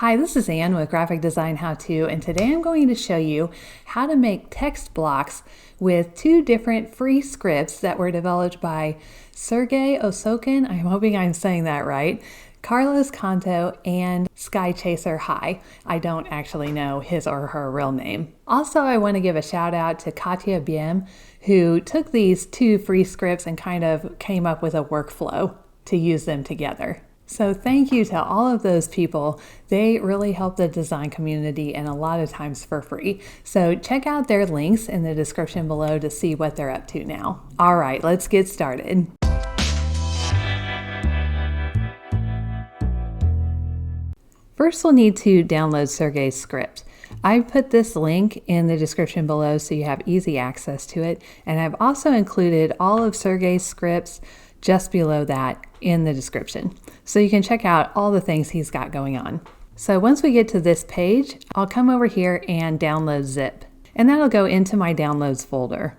Hi, this is Ann with Graphic Design How To, and today I'm going to show you how to make text blocks with two different free scripts that were developed by Sergey Osokin, I'm hoping I'm saying that right, Carlos Canto, and Sky Chaser High. I don't actually know his or her real name. Also, I want to give a shout out to Katya Biem, who took these two free scripts and kind of came up with a workflow to use them together. So thank you to all of those people. They really help the design community, and a lot of times for free. So check out their links in the description below to see what they're up to now. All right, let's get started. First, we'll need to download Sergey's script. I've put this link in the description below so you have easy access to it. And I've also included all of Sergey's scripts just below that in the description. So you can check out all the things he's got going on. So once we get to this page, I'll come over here and download zip. And that'll go into my downloads folder.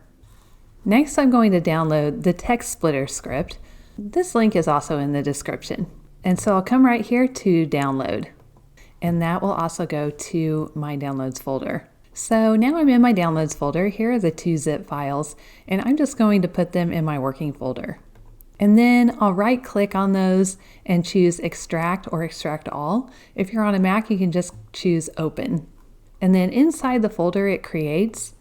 Next, I'm going to download the text splitter script. This link is also in the description. And so I'll come right here to download. And that will also go to my downloads folder. So now I'm in my downloads folder. Here are the two zip files, and I'm just going to put them in my working folder. And then I'll right click on those and choose extract or extract all. If you're on a Mac, you can just choose open. And then inside the folder it creates,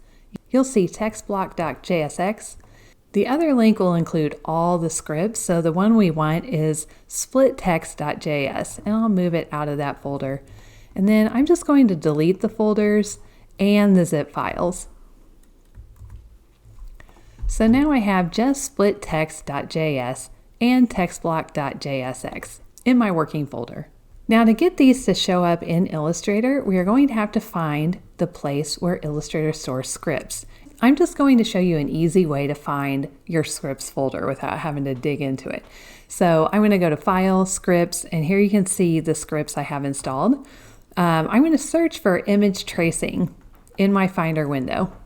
you'll see textblock.jsx. The other link will include all the scripts. So the one we want is splittext.js, and I'll move it out of that folder. And then I'm just going to delete the folders and the zip files. So now I have just splittext.js and textblock.jsx in my working folder. Now to get these to show up in Illustrator, we are going to have to find the place where Illustrator stores scripts. I'm just going to show you an easy way to find your scripts folder without having to dig into it. So I'm going to go to File, Scripts, and here you can see the scripts I have installed. I'm going to search for image tracing in my Finder window.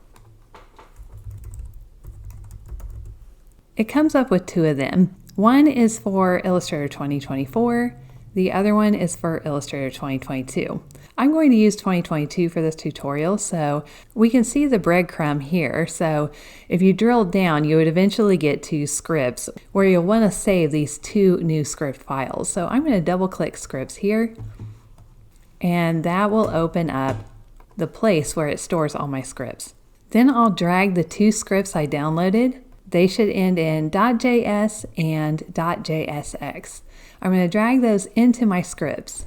It comes up with two of them. One is for Illustrator 2024. The other one is for Illustrator 2022. I'm going to use 2022 for this tutorial, so we can see the breadcrumb here. So if you drill down, you would eventually get to scripts where you'll want to save these two new script files. So I'm going to double click scripts here, and that will open up the place where it stores all my scripts. Then I'll drag the two scripts I downloaded. They should end in .js and .jsx. I'm going to drag those into my scripts.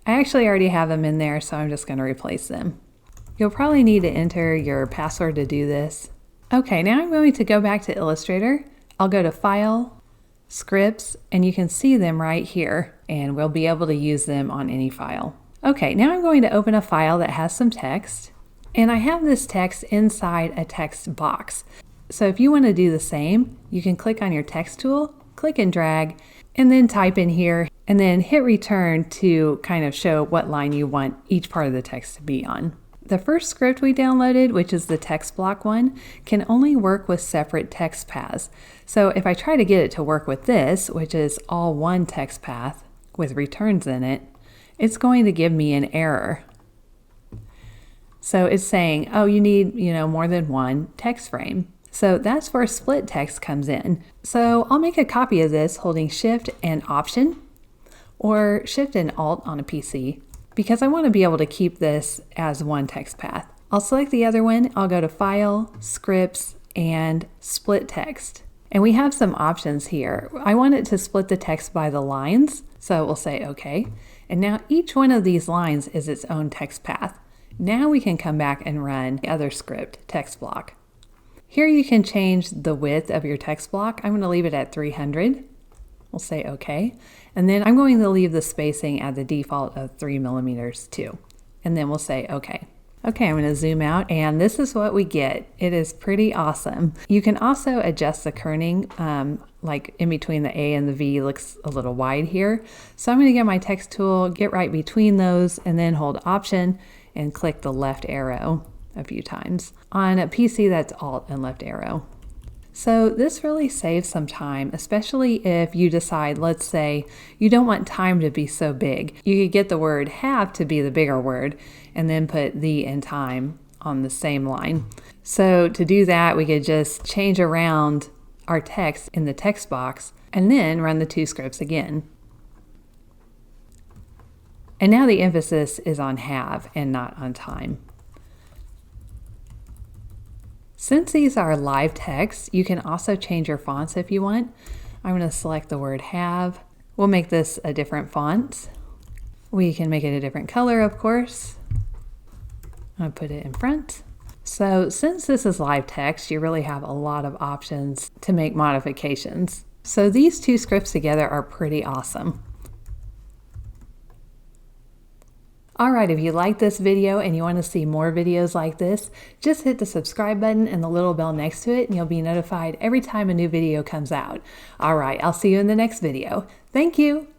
I actually already have them in there, so I'm just going to replace them. You'll probably need to enter your password to do this. Okay, now I'm going to go back to Illustrator. I'll go to File, Scripts, and you can see them right here, and we'll be able to use them on any file. Okay, now I'm going to open a file that has some text, and I have this text inside a text box. So if you want to do the same, you can click on your text tool, click and drag, and then type in here, and then hit return to kind of show what line you want each part of the text to be on. The first script we downloaded, which is the text block one, can only work with separate text paths. So if I try to get it to work with this, which is all one text path with returns in it, it's going to give me an error. So it's saying, oh, you need, more than one text frame. So that's where split text comes in. So I'll make a copy of this holding Shift and Option, or Shift and Alt on a PC, because I want to be able to keep this as one text path. I'll select the other one, I'll go to File, Scripts, and Split Text. And we have some options here. I want it to split the text by the lines, so we'll say OK. And now each one of these lines is its own text path. Now we can come back and run the other script, text block. Here you can change the width of your text block. I'm going to leave it at 300. We'll say OK. And then I'm going to leave the spacing at the default of 3 millimeters too. And then we'll say OK. Okay, I'm going to zoom out, and this is what we get. It is pretty awesome. You can also adjust the kerning, like in between the A and the V looks a little wide here. So I'm going to get my text tool, get right between those, and then hold Option and click the left arrow a few times. On a PC, that's Alt and left arrow. So this really saves some time, especially if you decide, let's say, you don't want time to be so big. You could get the word have to be the bigger word and then put the and time on the same line. So to do that, we could just change around our text in the text box and then run the two scripts again. And now the emphasis is on have and not on time. Since these are live text, you can also change your fonts if you want. I'm going to select the word have. We'll make this a different font. We can make it a different color, of course. I'm going to put it in front. So since this is live text, you really have a lot of options to make modifications. So these two scripts together are pretty awesome. Alright, if you like this video and you want to see more videos like this, just hit the subscribe button and the little bell next to it and you'll be notified every time a new video comes out. Alright, I'll see you in the next video. Thank you!